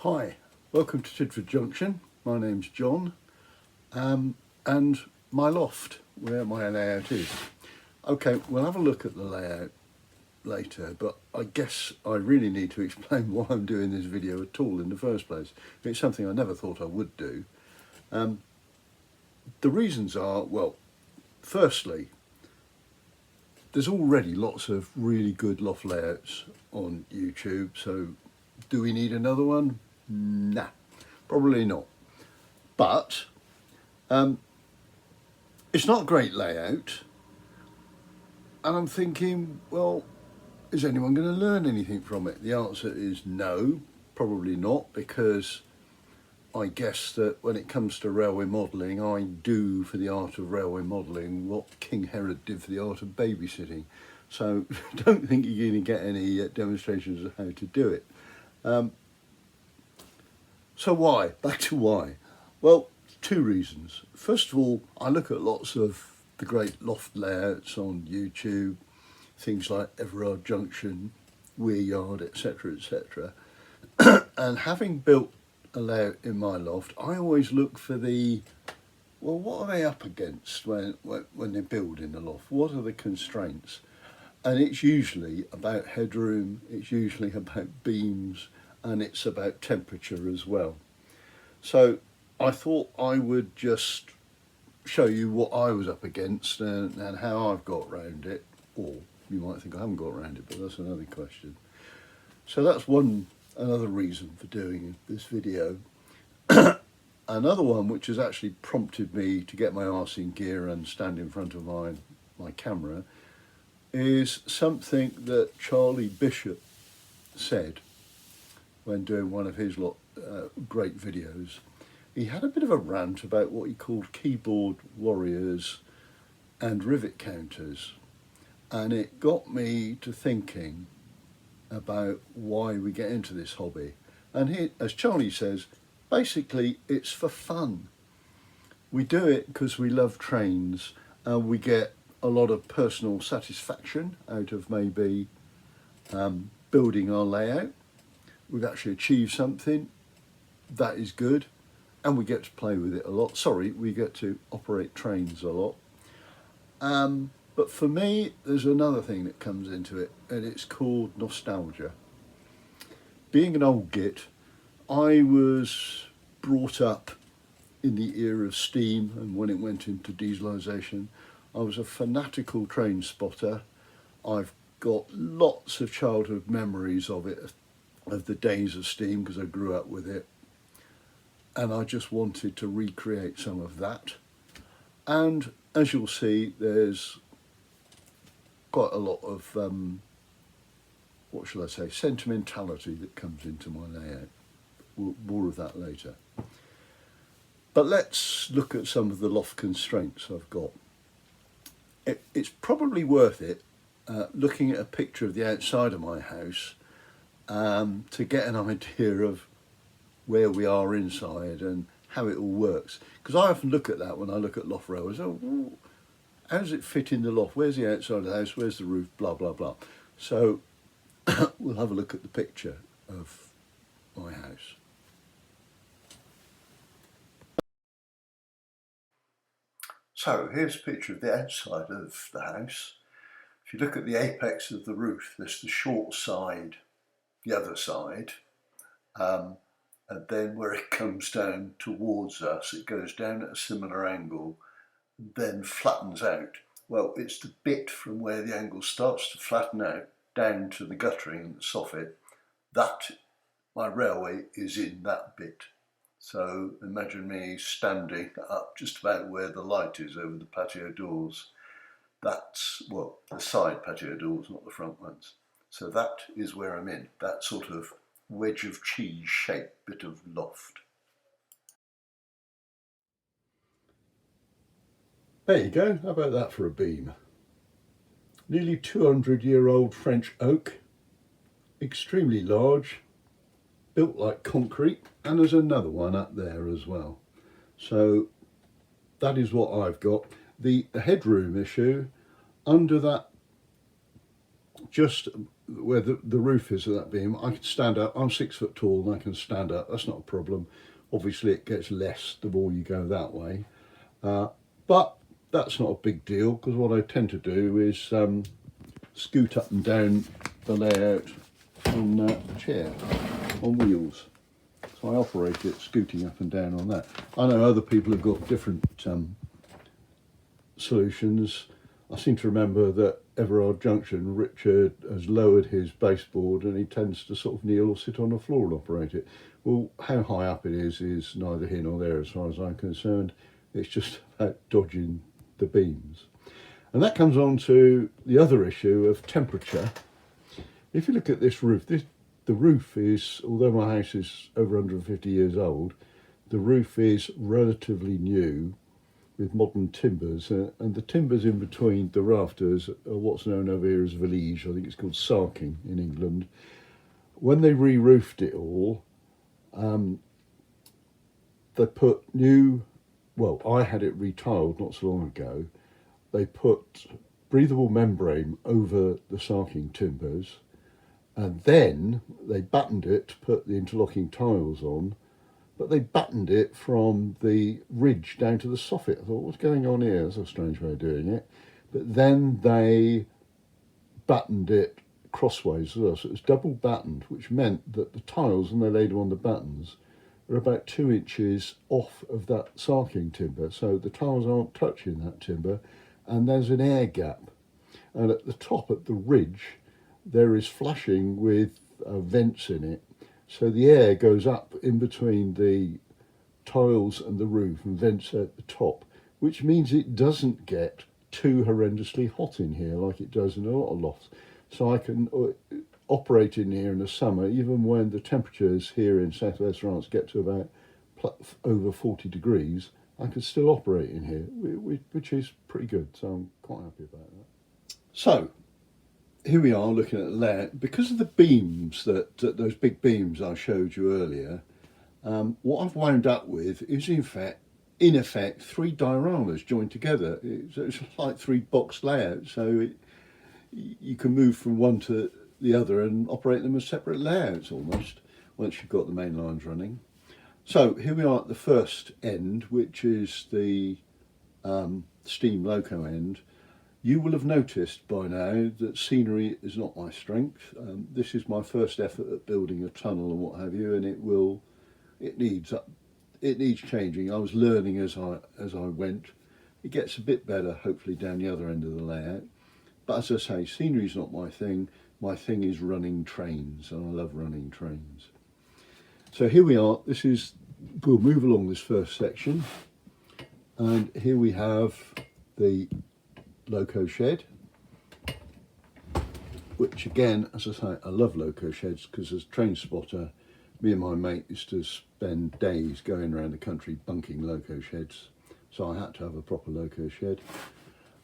Hi, welcome to Tidford Junction. My name's John, and my loft, where my layout is. Okay, we'll have a look at the layout later, but I guess I really need to explain why I'm doing this video at all in the first place. It's something I never thought I would do. The reasons are, well, firstly, there's already lots of really good loft layouts on YouTube, so do we need another one? Nah, probably not. But it's not a great layout, and I'm thinking, well, is anyone going to learn anything from it? The answer is no, probably not, because I guess that when it comes to railway modelling, I do for the art of railway modelling what King Herod did for the art of babysitting. So don't think you're going to get any demonstrations of how to do it. So why? Back to why. Well, two reasons. First of all, I look at lots of the great loft layouts on YouTube, things like Tidford Junction, Weir Yard, etc., etc. And having built a layout in my loft, I always look for well, what are they up against when they're building the loft? What are the constraints? And it's usually about headroom, it's usually about beams, and it's about temperature as well. So I thought I would just show you what I was up against and how I've got around it, or you might think I haven't got around it, but that's another question. So that's another reason for doing this video. Another one which has actually prompted me to get my arse in gear and stand in front of my camera is something that Charlie Bishop said when doing one of his great videos. He had a bit of a rant about what he called keyboard warriors and rivet counters, and it got me to thinking about why we get into this hobby. And he, as Charlie says, basically it's for fun. We do it because we love trains, and we get a lot of personal satisfaction out of maybe building our layout. We've actually achieved something that is good, and we get to play with it a lot. Sorry, we get to operate trains a lot. But for me, there's another thing that comes into it, and it's called nostalgia. Being an old git, I was brought up in the era of steam, and when it went into dieselisation, I was a fanatical train spotter. I've got lots of childhood memories of it, of the days of steam, because I grew up with it. And I just wanted to recreate some of that. And as you'll see, there's quite a lot of, what shall I say, sentimentality that comes into my layout. More of that later. But let's look at some of the loft constraints I've got. It's probably worth it looking at a picture of the outside of my house to get an idea of where we are inside and how it all works. Because I often look at that when I look at loft railways. Oh, how does it fit in the loft? Where's the outside of the house? Where's the roof? Blah, blah, blah. So we'll have a look at the picture of my house. So here's a picture of the outside of the house. If you look at the apex of the roof, there's the short side, the other side, and then where it comes down towards us, it goes down at a similar angle, then flattens out. Well, it's the bit from where the angle starts to flatten out down to the guttering and the soffit. That, my railway is in that bit. So imagine me standing up just about where the light is over the patio doors. That's, well, the side patio doors, not the front ones. So that is where I'm in, that sort of wedge of cheese shaped bit of loft. There you go, how about that for a beam? Nearly 200-year-old French oak, extremely large, built like concrete, and there's another one up there as well. So that is what I've got. The headroom issue, under that, just where the roof is of that beam, I can stand up. I'm 6 foot tall and I can stand up. That's not a problem. Obviously it gets less the more you go that way. But that's not a big deal, because what I tend to do is scoot up and down the layout on a chair, on wheels. So I operate it scooting up and down on that. I know other people have got different solutions. I seem to remember that Everard Junction, Richard has lowered his baseboard and he tends to sort of kneel or sit on the floor and operate it. Well, how high up it is neither here nor there as far as I'm concerned. It's just about dodging the beams. And that comes on to the other issue of temperature. If you look at this roof, the roof is, although my house is over 150 years old, the roof is relatively new with modern timbers, and the timbers in between the rafters are what's known over here as vellige. I think it's called sarking in England. When they re-roofed it all, they put new, well, I had it retiled not so long ago. They put breathable membrane over the sarking timbers, and then they battened it to put the interlocking tiles on, but they battened it from the ridge down to the soffit. I thought, what's going on here? That's a strange way of doing it. But then they battened it crossways as well, so it was double battened, which meant that the tiles, when they laid them on the battens, are about 2 inches off of that sarking timber, so the tiles aren't touching that timber, and there's an air gap. And at the top, at the ridge, there is flashing with vents in it, so the air goes up in between the tiles and the roof and vents at the top, which means it doesn't get too horrendously hot in here like it does in a lot of lofts. So I can operate in here in the summer, even when the temperatures here in southwest France get to about over 40 degrees, I can still operate in here, which is pretty good. So I'm quite happy about that. So here we are looking at the layout. Because of the beams, those big beams I showed you earlier, what I've wound up with is in effect 3 dioramas joined together. It's like 3 box layouts, so you can move from one to the other and operate them as separate layouts almost, once you've got the main lines running. So here we are at the first end, which is the steam loco end. You will have noticed by now that scenery is not my strength. This is my first effort at building a tunnel and what have you, and it needs changing. I was learning as I went. It gets a bit better, hopefully, down the other end of the layout. But as I say, scenery is not my thing. My thing is running trains, and I love running trains. So here we are. We'll move along this first section, and here we have the loco shed, which again, as I say, I love loco sheds because as a train spotter, me and my mate used to spend days going around the country bunking loco sheds, so I had to have a proper loco shed.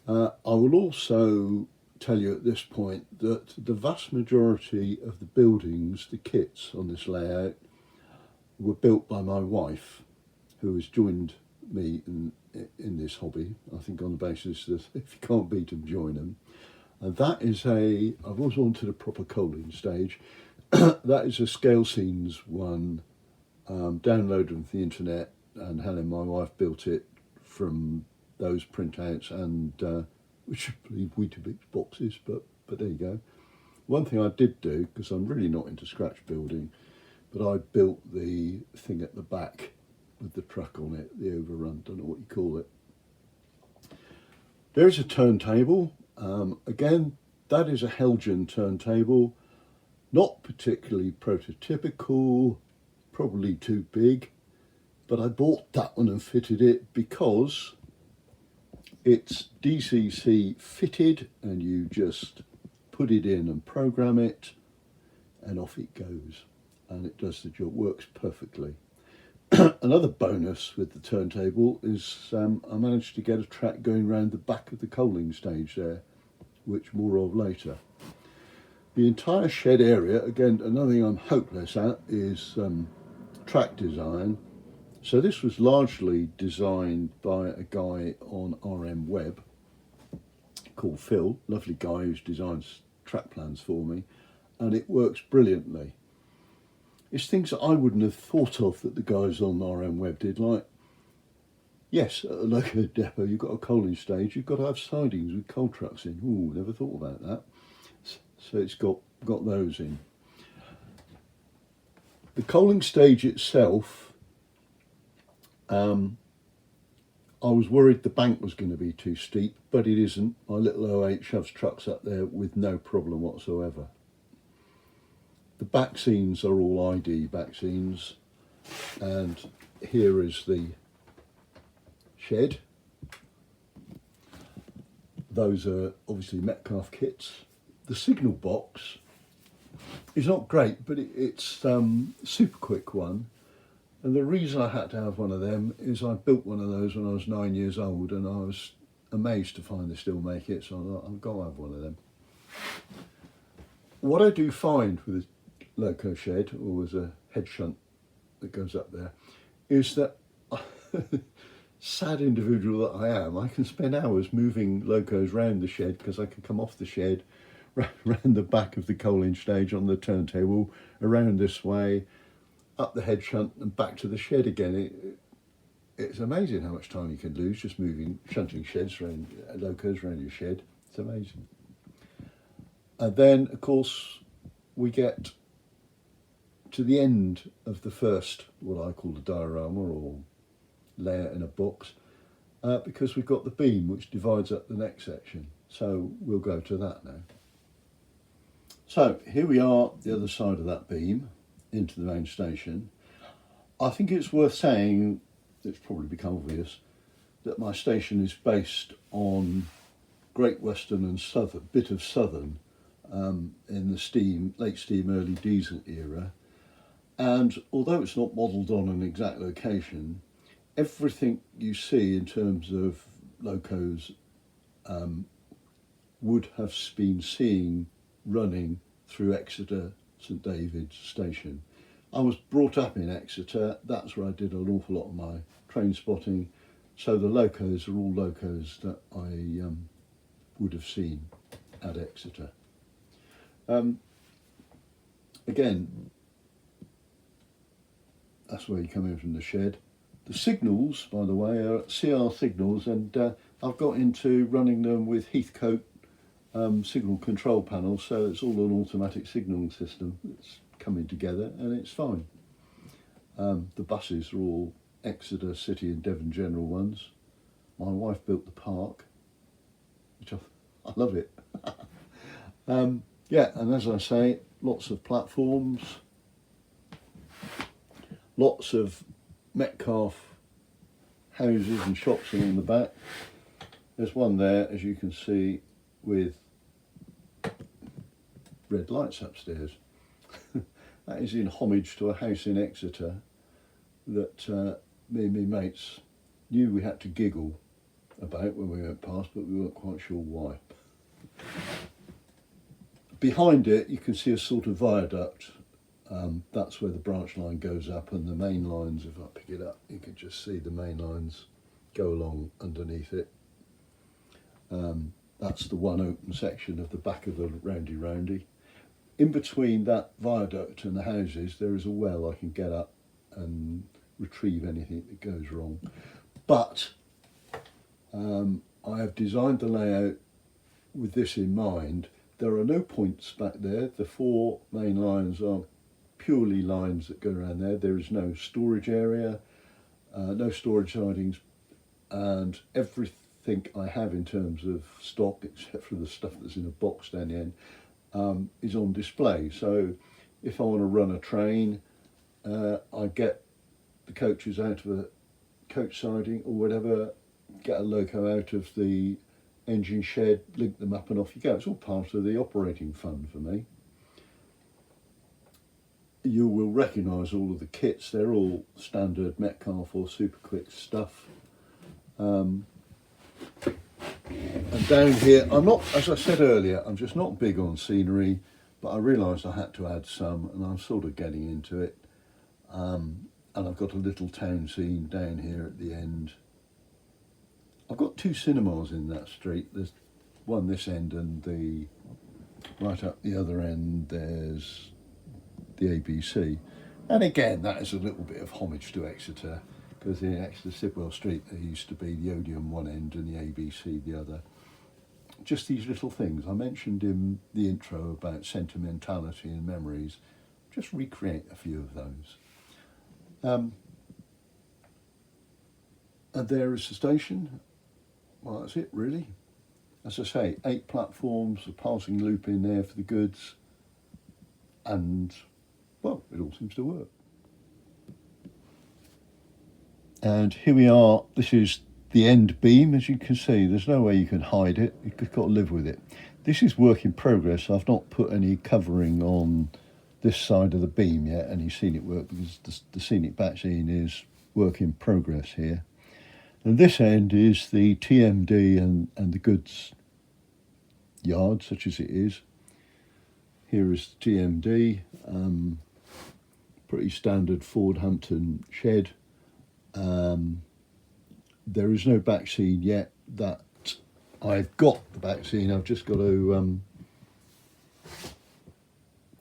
I will also tell you at this point that the vast majority of the buildings, the kits on this layout, were built by my wife, who has joined me in this hobby, I think on the basis that if you can't beat them, join them. And that is I've always wanted a proper coaling stage. That is a Scale Scenes one, downloaded from the internet, and Helen, my wife, built it from those printouts, and which I believe Weetabix boxes, but there you go. One thing I did do, because I'm really not into scratch building, but I built the thing at the back with the truck on it, the overrun, don't know what you call it. There's a turntable. Again, that is a Helgen turntable, not particularly prototypical, probably too big, but I bought that one and fitted it because it's DCC fitted, and you just put it in and program it, and off it goes, and it does the job, works perfectly. Another bonus with the turntable is I managed to get a track going around the back of the coaling stage there, which more of later. The entire shed area, again, another thing I'm hopeless at is track design. So this was largely designed by a guy on RM Web called Phil, lovely guy who's designed track plans for me. and it works brilliantly. It's things that I wouldn't have thought of that the guys on RM Web did, like, yes, at a local depot you've got a coaling stage, you've got to have sidings with coal trucks in. Ooh, never thought about that. So it's got those in. The coaling stage itself, I was worried the bank was going to be too steep, but it isn't. My little 08 shoves trucks up there with no problem whatsoever. The back scenes are all ID back scenes, and here is the shed. Those are obviously Metcalfe kits. The signal box is not great, but it's super quick one. And the reason I had to have one of them is I built one of those when I was 9 years old, and I was amazed to find they still make it, so I thought I've got to have one of them. What I do find with a loco shed, or as a head shunt that goes up there, is that, sad individual that I am, I can spend hours moving locos round the shed, because I can come off the shed, round the back of the coaling stage on the turntable, around this way, up the head shunt and back to the shed again. It's amazing how much time you can lose just shunting sheds around, locos around your shed. It's amazing. And then, of course, we get to the end of the first, what I call the diorama or layout in a box, because we've got the beam which divides up the next section. So we'll go to that now. So here we are, the other side of that beam, into the main station. I think it's worth saying, it's probably become obvious, that my station is based on Great Western and Southern, bit of Southern, in the late steam, early diesel era. And although it's not modelled on an exact location, everything you see in terms of locos would have been seen running through Exeter St David's station. I was brought up in Exeter, that's where I did an awful lot of my train spotting, so the locos are all locos that I would have seen at Exeter. Again, that's where you come in from the shed. The signals, by the way, are CR signals, and I've got into running them with Heathcote signal control panels, so it's all an automatic signalling system. It's coming together and it's fine. The buses are all Exeter City and Devon General ones. My wife built the park, which I love it. Yeah, and as I say, lots of platforms, lots of Metcalfe houses and shops along the back. There's one there, as you can see, with red lights upstairs. That is in homage to a house in Exeter that me and my mates knew we had to giggle about when we went past, but we weren't quite sure why. Behind it you can see a sort of viaduct. That's where the branch line goes up, and the main lines, if I pick it up, you can just see the main lines go along underneath it. That's the one open section of the back of the roundy. In between that viaduct and the houses, there is a well I can get up and retrieve anything that goes wrong. But I have designed the layout with this in mind. There are no points back there. The four main lines are purely lines that go around there. There is no storage area, no storage sidings, and everything I have in terms of stock, except for the stuff that's in a box down the end, is on display. So if I want to run a train, I get the coaches out of a coach siding or whatever, get a loco out of the engine shed, link them up and off you go. It's all part of the operating fund for me. You will recognise all of the kits. They're all standard Metcalfe or Super Quick stuff. And down here, I'm not, as I said earlier, I'm just not big on scenery, but I realised I had to add some, and I'm sort of getting into it. And I've got a little town scene down here at the end. I've got two cinemas in that street. There's one this end and the right up the other end there's the ABC. And again, that is a little bit of homage to Exeter, because in Exeter Sidwell Street there used to be the Odeon one end and the ABC the other. Just these little things. I mentioned in the intro about sentimentality and memories. Just recreate a few of those. And there is the station. Well, that's it really. As I say, 8 platforms, a passing loop in there for the goods, and well, it all seems to work. And here we are. This is the end beam. As you can see, there's no way you can hide it. You've just got to live with it. This is work in progress. I've not put any covering on this side of the beam yet, any scenic work, because the scenic back scene is work in progress here. And this end is the TMD and the goods yard, such as it is. Here is the TMD, pretty standard Ford Hampton shed. There is no back scene yet. That I've got the back scene. I've just got to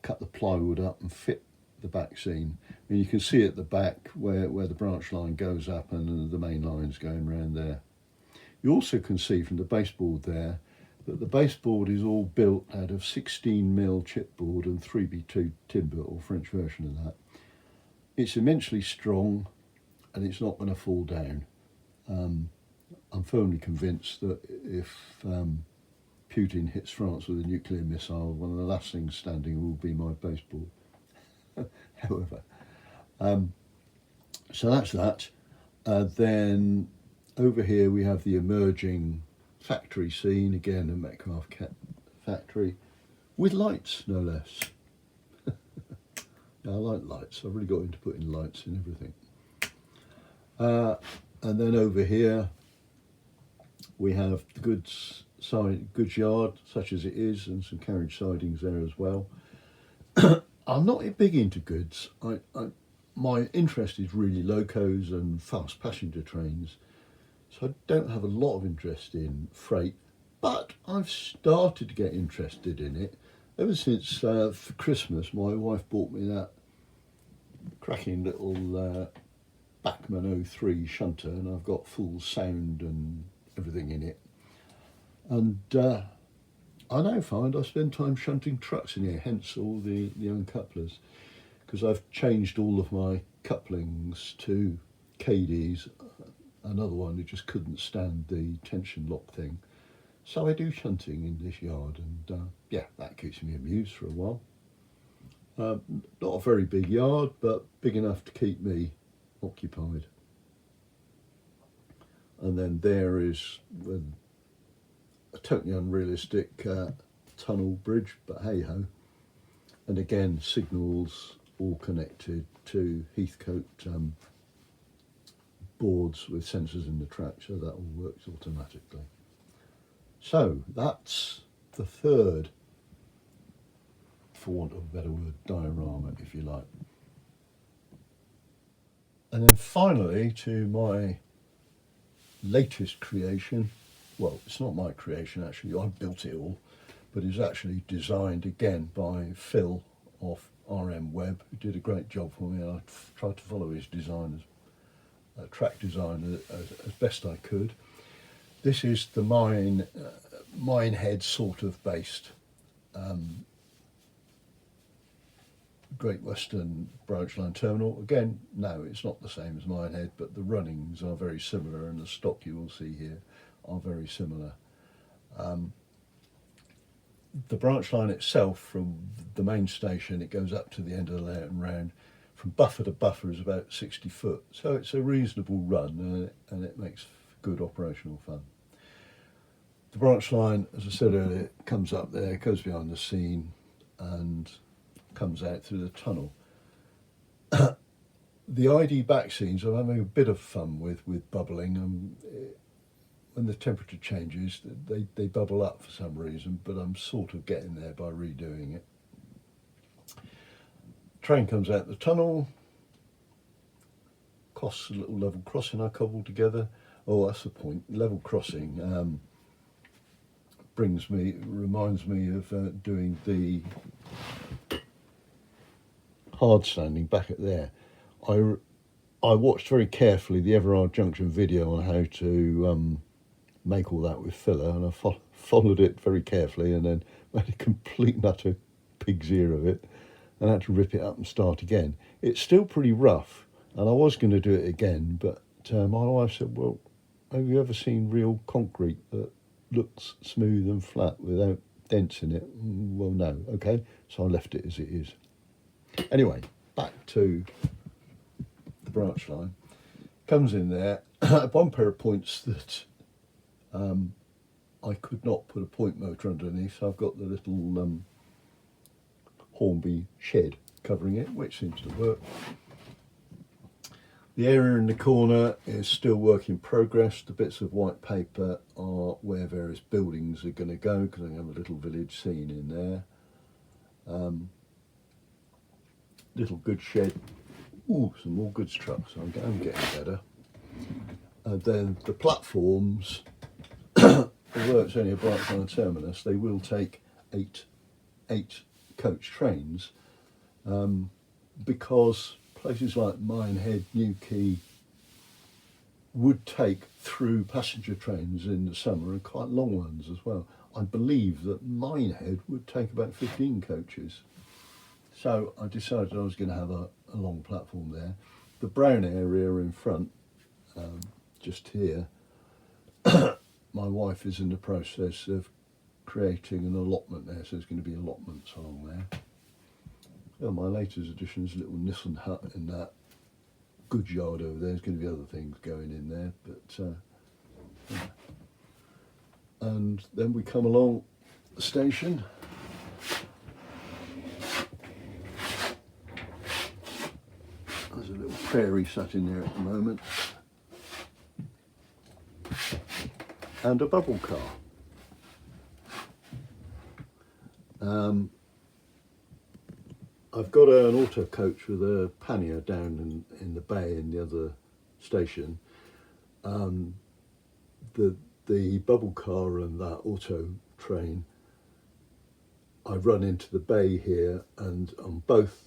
cut the plywood up and fit the back scene. And you can see at the back where the branch line goes up and the main line's going around there. You also can see from the baseboard there that the baseboard is all built out of 16mm chipboard and 3x2 timber, or French version of that. It's immensely strong and it's not going to fall down. I'm firmly convinced that if Putin hits France with a nuclear missile, one of the last things standing will be my baseboard. However, so that's that. Then over here we have the emerging factory scene, again a Metcalfe factory, with lights no less. I like lights. I've really got into putting lights in everything. And then over here we have the goods yard, such as it is, and some carriage sidings there as well. I'm not big into goods. My interest is really locos and fast passenger trains, so I don't have a lot of interest in freight, but I've started to get interested in it ever since for Christmas my wife bought me that cracking little Bachmann 03 shunter, and I've got full sound and everything in it. And I now find I spend time shunting trucks in here, hence all the uncouplers, because I've changed all of my couplings to KDs. Another one who just couldn't stand the tension lock thing. So I do shunting in this yard, and yeah, that keeps me amused for a while. Not a very big yard, but big enough to keep me occupied. And then there is a totally unrealistic tunnel bridge, but hey ho. And again, signals all connected to Heathcote boards with sensors in the track, so that all works automatically. So that's the third, for want of a better word, diorama, if you like. And then finally, to my latest creation. Well, it's not my creation actually, I built it all, but it's actually designed again by Phil of RM Web, who did a great job for me. I tried to follow his design, track design as best I could. This is the Minehead sort of based Great Western branch line terminal. Again, no, it's not the same as Minehead, but the runnings are very similar, and the stock you will see here are very similar. The branch line itself, from the main station, it goes up to the end of the layout and round. From buffer to buffer is about 60 foot, so it's a reasonable run, and it makes good operational fun. The branch line, as I said earlier, comes up there, goes behind the scene, and comes out through the tunnel. The ID back scenes I'm having a bit of fun with bubbling. When the temperature changes, they bubble up for some reason, but I'm sort of getting there by redoing it. Train comes out the tunnel, costs a little level crossing I cobbled together. Oh, that's the point, level crossing. reminds me of doing the hard standing back at there. I watched very carefully the Everard Junction video on how to make all that with filler, and I followed it very carefully and then made a complete and utter pig's ear of it and had to rip it up and start again. It's still pretty rough, and I was going to do it again, but my wife said, well, have you ever seen real concrete that looks smooth and flat without dents in it? Well, no. Okay, so I left it as it is. Anyway, back to the branch line. Comes in there, one pair of points that I could not put a point motor underneath, so I've got the little Hornby shed covering it, which seems to work. The area in the corner is still work in progress. The bits of white paper are where various buildings are going to go, because I have a little village scene in there. Little goods shed. Ooh, some more goods trucks. I'm getting better. And then the platforms, although it's only a branch line terminus, they will take eight coach trains, because places like Minehead, Newquay would take through passenger trains in the summer, and quite long ones as well. I believe that Minehead would take about 15 coaches. So I decided I was going to have a long platform there. The brown area in front, just here, my wife is in the process of creating an allotment there, so there's going to be allotments along there. Well, my latest addition is a little Nissan hut in that goods yard over there. There's going to be other things going in there, but yeah. And then we come along the station. There's a little prairie sat in there at the moment, and a bubble car. I've got an auto coach with a pannier down in the bay in the other station. The bubble car and that auto train, I run into the bay here, and on both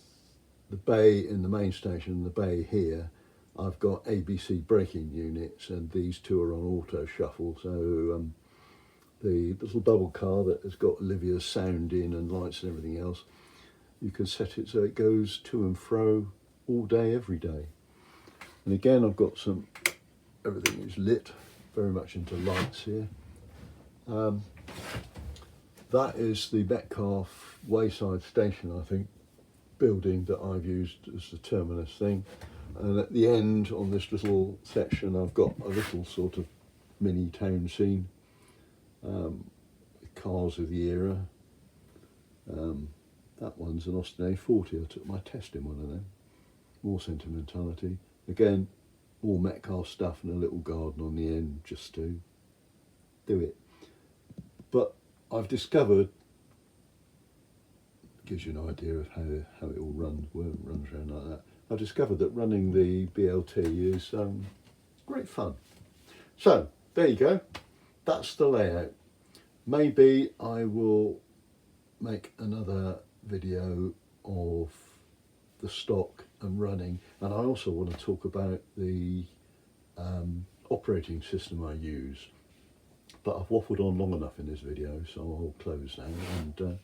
the bay in the main station and the bay here, I've got ABC braking units, and these two are on auto shuffle. So the little bubble car that has got Olivia's sound in and lights and everything else, you can set it so it goes to and fro all day, every day. And again, I've got everything is lit, very much into lights here. That is the Metcalfe Wayside Station, I think, building that I've used as the terminus thing. And at the end, on this little section, I've got a little sort of mini town scene. Cars of the era. That one's an Austin A40. I took my test in one of them. More sentimentality. Again, all Metcalfe stuff and a little garden on the end just to do it. But I've discovered, gives you an idea of how it all runs around like that. I've discovered that running the BLT is great fun. So there you go. That's the layout. Maybe I will make another video of the stock and running, and I also want to talk about the operating system I use. But I've waffled on long enough in this video, so I'll close now and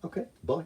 okay, bye.